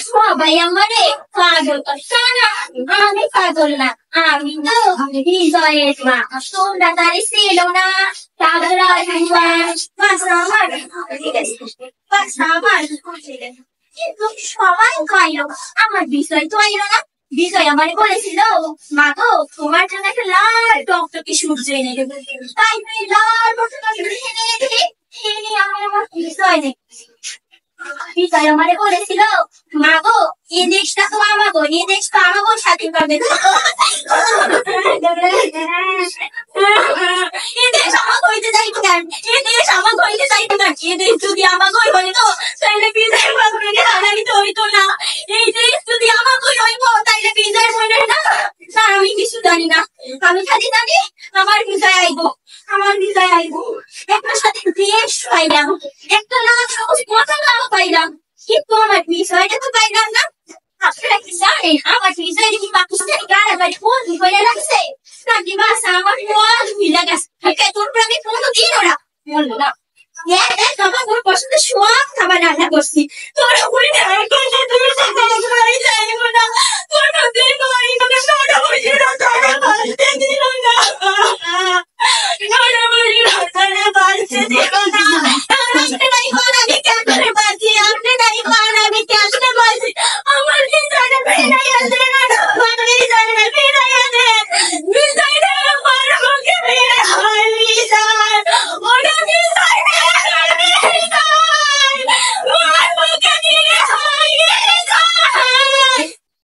সবাই আমারে পাগল সারা আমি পাগল না আমি তো হৃদয়ের মা তোমরা তারে ছিল না তারা আমার কিন্তু সবাই কইলো আমার বিষয় তো আইলো না বিষয় আমারে বলেছিল মা গো তোমার জন্য একটা লাল টকটকে সূর্য এনে দেবো তাই তুই লাল টকটকে এনে দিলি আমার বিষয় নেই বিষয় আমারে বলেছিল মা গো এই দেশটা তো আমাগো এই দেশটা আমাগো স্বাধীন করবে এই দেশ আমাকে হইতে চাইতো কেন এই দেশ আমাকে হইতে চাইতো না এই দেশ যদি আমাকে হইতো তাহলে বিজয়ের বাবুকে হারাইতে তো হইতো না এই দেশ যদি আমাকে হইতো তাহলে বিজয়ের মনে না স্যার আমি কিছু জানি না আমি খালি জানি আমার বিজয় আইবো আমার বিজয় আইবো একটা সাথে দেশ পাইলাম একটা না সহজ কথা না পাইলাম কিন্তু আমার বিষয়টা তো পাইলাম না আপনারা কি জানেন আমার বিষয়টা কি পাকিস্তানি কারাগারে ফোন করে রাখছে নাকি বাসা আমার ফোন মিলা গেছে তোর আমি ফোন দিন ওরা বললো না আমার কোনো পছন্দ সব খাবার রান্না করছি তোর উপরে তুমি যাইবো না তোর মধ্যে